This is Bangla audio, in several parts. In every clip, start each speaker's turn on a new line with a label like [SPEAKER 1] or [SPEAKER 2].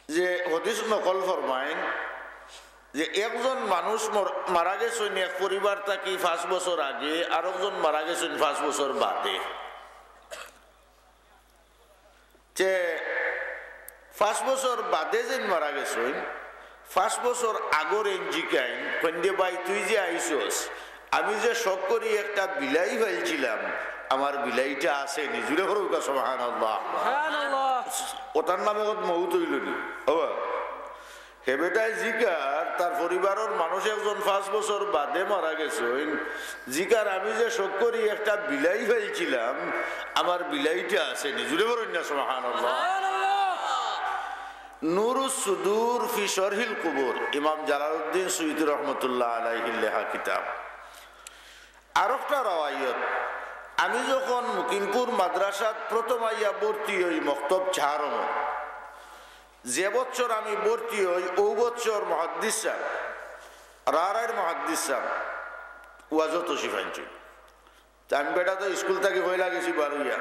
[SPEAKER 1] যে হাদিস নকল ফরমাইন যে একজন মানুষ মারা গেছেন এক পরিবার থাকি 5 বছর আগে, আর একজন মারা গেছেন 5 বছর বাদে। যে 5 বছর বাদে যেন মারা গেছেন 5 বছর আগর এনজিকাইন কন্দে ভাই তুই যে আইসস, আমি যে শখ করি একটা বিলাই ফেলছিলাম, আমার বিলাইটা আছে নিজুরে হরুকা সুবহানাল্লাহ। ওটার নামে মৌত হইল নি হেবেটাই জিকার তার পরিবারের মানুষ একজন 5 বছর বাদে মারা গেছেন, জিকার আমি যে শখ করি একটা বিলাই ফেলছিলাম, আমার বিলাইটা আছে নিজুরে হরুন না সুবহানাল্লাহ। নুরুস সুদূর ফি শরহিল কুবুর, ইমাম জালালউদ্দিন সুয়ুতী রহমতুল্লাহ আলাইহির লেখা কিতাব। আর একটা রাওয়ায়াত, আমি যখন মুকিমপুর মাদ্রাসাত প্রথম আইয়া ভর্তি হই মক্তব ছাড়ম, যে বছর আমি ভর্তি হই ও বছর মুহাদ্দিস সাহেব রারার মুহাদ্দিস সাহেব ওয়াজত তশরিফ আমি বেটা তো স্কুল থেকে হয়ে লাগেছি বারুইয়া,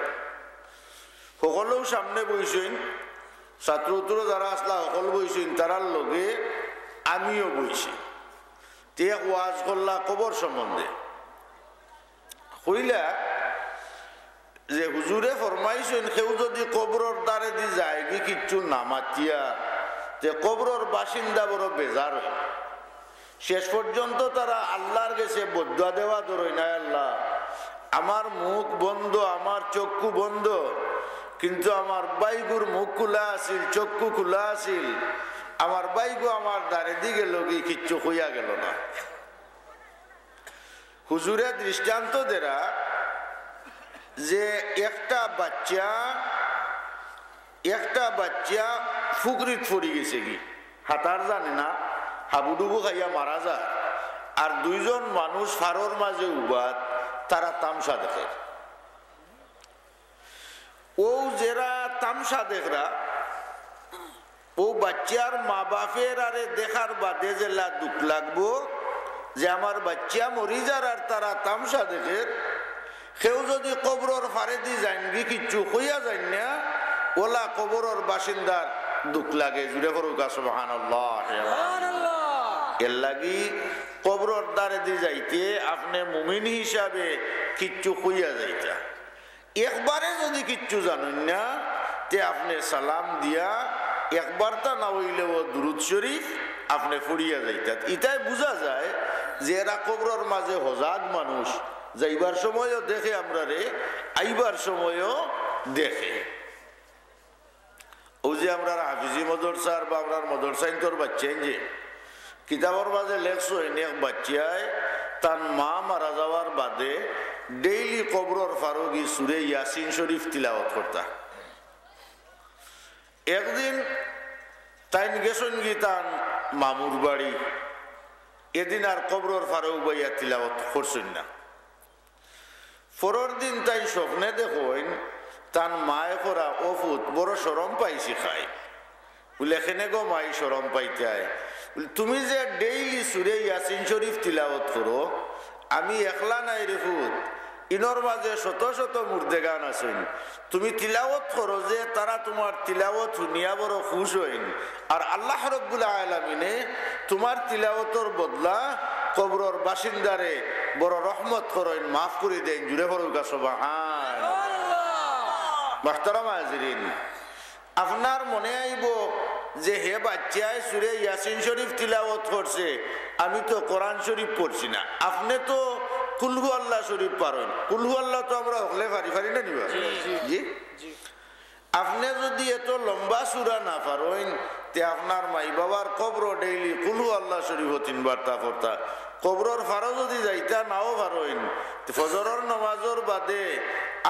[SPEAKER 1] সকলেও সামনে বইছেন, ছাত্র উত্তর যারা আসলা সকল বইছেন, তারার লগে আমিও বইছি। তে ওয়াজ করলা কবর সম্বন্ধে, কইলা যে হুজুরে ফরমাইছেন কেউ যদি কবরের দ্বারে দি যায় কি কিচ্ছু না মাতিয়া, যে কবরের বাসিন্দা বড় বেজার হয়। শেষ পর্যন্ত তারা আল্লাহর কাছে বদুয়া দেওয়া ধরই না, আল্লাহ আমার মুখ বন্ধ, আমার চক্ষু বন্ধ, কিন্তু আমার বাইগুর মুখ খোলা আছিল, চক্ষু খোলা আছিল, আমার বাইগু আমার দ্বারে দি গেল কি কিচ্ছু হইয়া গেল না। হুজুরে দৃষ্টান্ত দেরা যে একটা বাচ্চা ফুকরিত পড়ি গেছে কি হাতার জানে না, হাবুডুবু খাইয়া মারা যায়, আর 2 জন মানুষ ফারোর মাঝে উবাত, তারা তামসা দেখে। ও যারা তামসা দেখরা ও বাচ্চার মা বাপের আরে দেখার বাদে জেলা দুঃখ লাগবো যে আমার বাচ্চা মরি যার, আর তারা তামসা দেখে। কেউ যদি কবরের ফারে দি যানগি কিচ্ছু হইয়া যান না, ওলা কবরের বাসিন্দার দুঃখ লাগে। জুড়ে করুক সুবহানাল্লাহ। এর লাগি কবরের দ্বারে দি যাইতে আপনি মুমিন হিসাবে কিচ্ছু হইয়া যাইতা। একবারে যদি কিচ্ছু জানেন না তে আপনি সালাম দিয়া একবার তা না হইলেও দুরুদ শরীফ আপনি ফুরিয়া যাইতা। ইটাই বোঝা যায় যে এরা কবরের মাঝে হজাগ মানুষ, যাইবার সময়ও দেখে আমরা রে, আইবার সময়ও দেখে। ও যে আমরা হাফিজি মদরসার বা আমরা মদরসাইন তোর বাচ্চা যে কিতাবের মাঝে লেখছো এক বাচ্চায় তার মা মারা যাওয়ার বাদে ডেইলি কবরের ফারুকি সুরে ইয়াসিন শরীফ তিলাওয়াত করতা। একদিন তাই গেছেন কি তার মামুর বাড়ি, এদিন আর কবরের ফারুক বাইয়া তিলাওয়াত করছেন না। পরের দিন তাই স্বপ্নে দেখেন তার মায়ে করা অফুত বড় শরম পাইছি খাই, বলে এখানে গো মাই শরম পাইতে আয়, তুমি যে ডেইলি সুরে ইয়াসিন শরীফ তিলাওয়াত করো, আমি একলা নাই রে ফুত, ইনর মাঝে শত শত মুর্দেগান আছেন, তুমি তিলাওয়াত করো যে তারা তোমার তিলাওয়াত শুনিয়া বড় খুশ হইন, আর আল্লাহ রাব্বুল আলামিনে তোমার তিলাওয়াতর বদলা কবরের বাসিন্দারে বড় রহমত করেন, মাফ করে দেন। জুড়ে পড়ুকা সুবহানাল্লাহ। মুহতারাম হাজিরিন, আপনার মনে আইব যে হে বাচ্চায় সুরে ইয়াসিন শরীফ তিলাওয়াত করছে, আমি তো কোরআন শরীফ পড়ছি না। আপনি তো কুলহু আল্লাহ শরীফ পারেন, কুলহু আল্লাহ তো আমরা হলে পারি না নিবা জি। আপনি যদি এত লম্বা সুরা না পারেন তে আপনার মাই বাবার কবর ডেইলি কুলহু আল্লাহ শরীফ 3 বার তা পড়তা। কবরের ফারো যদি যাইতা নাও পারেন, ফজরের নামাজের বাদে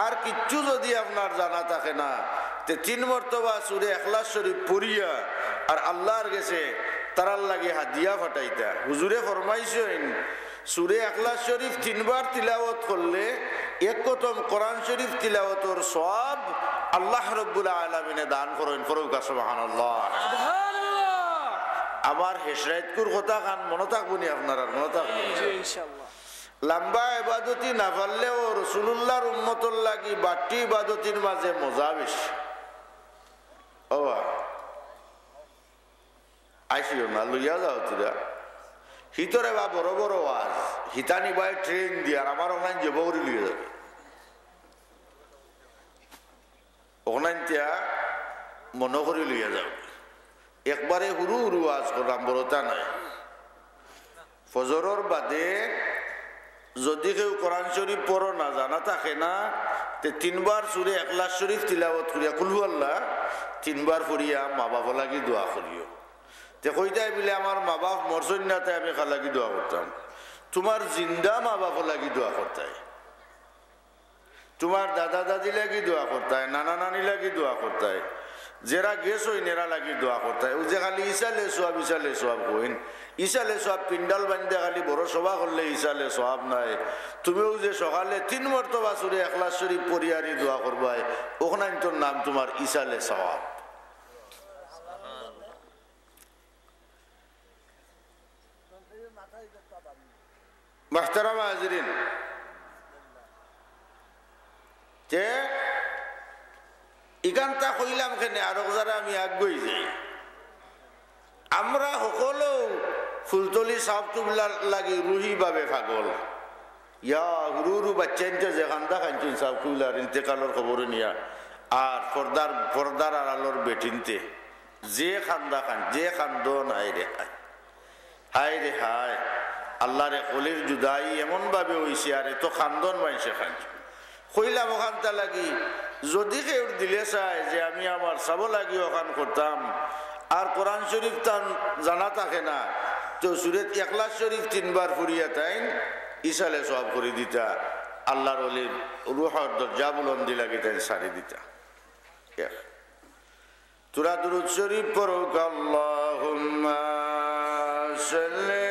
[SPEAKER 1] আর কিচ্ছু যদি আপনার জানা থাকে না তে 3 মর্তবা সুরে ইখলাস শরীফ পড়িয়া আর আল্লাহর কাছে তারার লাগে হাদিয়া ফাটাইতা। হুজুরে ফরমাইছেন সুরে ইখলাস শরীফ 3 বার তিলাওয়াত করলে এক কতম কোরআন শরীফ তিলাওয়াতের সওয়াব আল্লাহ রাব্বুল আলামিনে দান করেন। ফরুকা সুবহানাল্লাহ। আমার হেসরাইতকুর কথা খান মনে থাকবো নি আপনার? আর মনে থাকবো ইনশাআল্লাহ। লম্বা ইবাদতি না পারলেও রাসূলুল্লাহর উম্মতর লাগি বাড়তি ইবাদতির মাঝে মজা বেশি। আইসিও না লইয়া যাও তোরা হিতরে বা বড় বড় ওয়াজ হিতানি ভাই ট্রেন দিয়ে আর আমার ওখানে যে বৌরি লিয়ে যাবে ওখানে মনে করি লইয়া যাবে একবারে হুরু হুরু ওয়াজ করলাম বড়তা নাই ফজরের বাদে যদি কেউ কোরআন শরীফ পড়ো না জানা থাকে না তে 3 বার সূরা ইখলাস শরীফ তিলাওয়াত করিয়া কুল হুয়াল্লাহ 3 বার পড়িয়া মা বাবা লাগি দোয়া করিও তে কইতাই বলে আমার মা বাপ মরছেন না তাই আমি খালাগি দোয়া করতাম তোমার জিন্দা মা বাবা লাগি দোয়া করতাই তোমার দাদা দাদি লাগি দোয়া করতাই নানা নানি লাগি দোয়া করতাই যারা গেছো নেরা লাগি দোয়া করতাই ও যে খালি ইসালে সোয়াব কইন ইসালে সোয়াব পিন্ডাল বান্ধে খালি বড় সভা করলে ইসালে সোয়াব নাই তুমিও যে সকালে 3 মর্তবা সূরা ইখলাস শরীফ পড়িয়ারি দোয়া করবাই ওখানে তোর নাম তোমার ইসালে সোয়াব محترم حاضرین তে ইগানটা কইলাম কেন আর যারা আমি আগুই যাই আমরা সকলো ফুলতলি সাবতুল্লাহ লাগি রুহি ভাবে পাগল ইয়া হুরুরু বাচ্চাইনতে যে খান্দা খাইছেন সাবতুল্লাহর ইন্তেকালের খবর নিয়া আর পর্দার আড়ালোর বেটিনতে যে খান্দা খান যে খান্দন হায় রে হায় আল্লাহ রে কলির জুদাই এমন ভাবে হইছে আর এত খান্দন মাইছে খাইছে কইলাম ওখানটা লাগি যদি কেউ দিলে চায় যে আমি আমার চাব লাগি ওখান করতাম আর কোরআন শরীফ তার জানা থাকে না তো সূরা ইখলাস শরীফ 3 বার পড়িয়া তাইন ইসালে সওয়াব করে দিতা আল্লাহর ওলির রূহের দরজা বুলন্দি লাগি তাই সারি দিতা তোরা দুরূদ শরীফ পড়ো আল্লাহুম্মা সাল্লি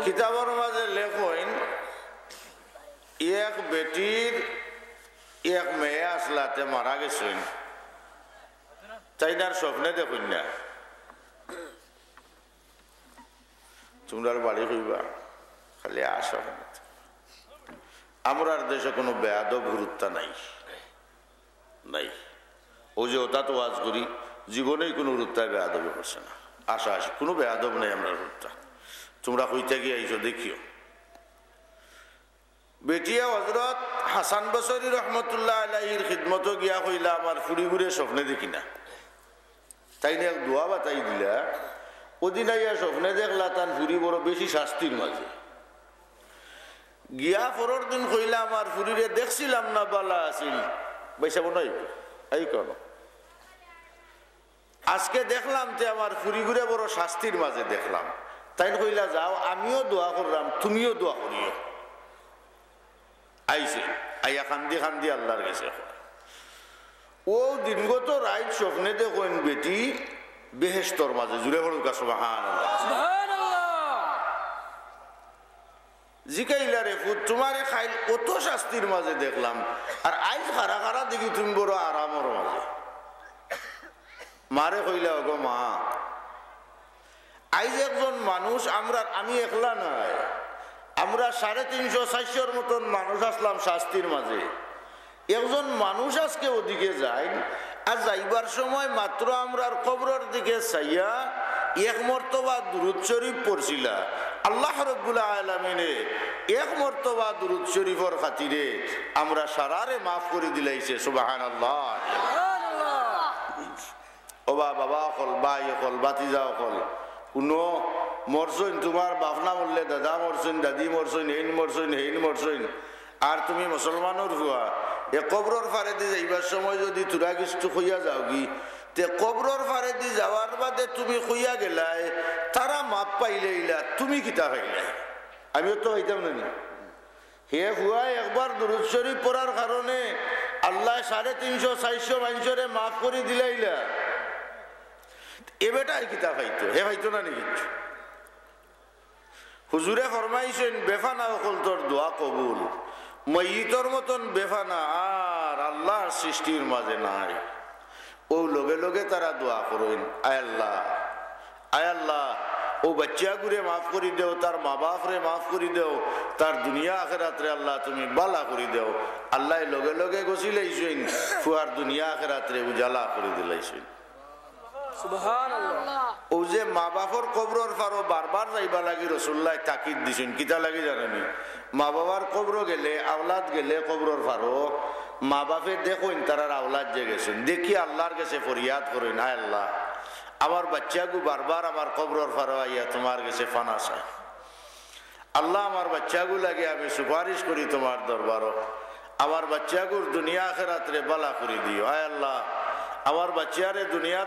[SPEAKER 1] কিতাবের মাঝে লেখেন এক বেটির এক মেয়ে আসলাতে মারা গেছেন তাই না স্বপ্নে দেখুন না তোমরা বাড়ি হইবা খালি আশা আমরার দেশে কোনো বেয়াদব গুরুত্ব নাই নাই ও যে ওটা তো ওয়াজ করি জীবনেই কোনো গুরুত্বায় বেয়াদবে করছে না আশা আসে কোনো বেয়াদব নেই আমরা গুরুত্ব তোমরা হইতে গিয়ে আইসো দেখিও বেটিয়া হযরত হাসান বসরি রহমতুল্লাহ আলাইহির খিদমত গিয়া কইলা আমার ফুরি ঘুরে স্বপ্নে দেখি না তাই না দোয়া বাতাই দিলা ওদিন আইয়া স্বপ্নে দেখলা তার ফুরি বড় বেশি শাস্তির মাঝে গিয়া পরের দিন কইলা আমার ফুরিরে দেখছিলাম না বালা আসিল বাইসা বনাই এই কেন আজকে দেখলাম যে আমার ফুরি ঘুরে বড় শাস্তির মাঝে দেখলাম তাই কইলা যাও আমিও দোয়া করলাম তুমিও দোয়া করিও আইসে আইয়া খান্দি আল্লাহর কাছে ও দিনগত রাইট স্বপ্নে দেখেন বেটি বেহেশতর মাঝে জুড়ে পড়ুক সুবহানাল্লাহ জিকাইলা রে ফুট তোমারে খাইল অত শাস্তির মাঝে দেখলাম আর আইজ খারা খারা দেখি তুমি বড় আরামর মাঝে মারে কইলা গো মা আইজ একজন মানুষ আমি একলা নাই আমরা 350-400 মতন মানুষ আসলাম শাস্তির মাঝে একজন মানুষ আজকে ওদিকে যায় আর যাইবার সময় মাত্র আমরার কবরের দিকে চাইয়া এক মর্তবা দুরূদ শরীফ পড়ছিলা আল্লাহ রাব্বুল আলামিনে এক মর্তবা দুরূদ শরীফের খাতিরে আমরা সারারে মাফ করে দিলাইছে সুবহানাল্লাহ ও বাবা কল ভাই কল বাতিজা কল কোনো মরছইন তোমার বাপনা মরলে দাদা মরছইন দাদি মরছইন হেইন মরছইন আর তুমি মুসলমানের হুয়া এ কবরের ফারে দিয়ে যাইবার সময় যদি তোরা কিছু হইয়া যাও কি তে কবরের ফারে দিয়ে যাওয়ার বাদে তুমি হইয়া গেলাই তারা মাপ পাইলে ইলা তুমি কিতা পাইলে আমিও তো হইতাম না হে হুয়া একবার দুরূদ শরীফ পড়ার কারণে আল্লাহ 350-400 মানুষরে মাফ করে দিলাইলা এ বেটাই কিতা পাইতো হে পাইতো না নি কিছু হুজুরে ফরমাইছেন বেফানা হল তোর দোয়া কবুল ময়িতর মতন বেফানা আর আল্লাহর সৃষ্টির মাঝে নাই, ও লগে লগে তারা দোয়া করেন, আয় আল্লাহ, আয় আল্লাহ, ও বাচ্চা গুরে মাফ করি দেও, তার মা বাপ রে মাফ করি দেও, তার দুনিয়া আখেরাত রে আল্লাহ তুমি বালা করি দেও। আল্লাহ লগে লগে গছিলাইছেন, ফুয়ার দুনিয়া আখেরাত রে উজালা করে দিলাইছেন।
[SPEAKER 2] সুবহানাল্লাহ।
[SPEAKER 1] ও যে মা বাপর কবরর ফারো বারবার যাইবা লাগি রাসূলুল্লাহ তাকিদ দিছেন, কিতা লাগি জানেনি? মা বাবার কবর গেলে, আওলাদ গেলে কবরর ফারো মা বাপে দেখুন তারার আওলাদ যে গেছেন, দেখি আল্লাহর কাছে ফরিয়াদ করেন, আয় আল্লাহ, আমার বাচ্চাগু বারবার আমার কবরর ফারো আইয়া তোমার কাছে ফানা চায়। আল্লাহ, আমার বাচ্চাগু লাগে আমি সুপারিশ করি তোমার দরবারও, আমার বাচ্চাগুর দুনিয়া আখিরাত রে বালা করে দিও। আয় আল্লাহ, আমার বাচ্চারে দুনিয়া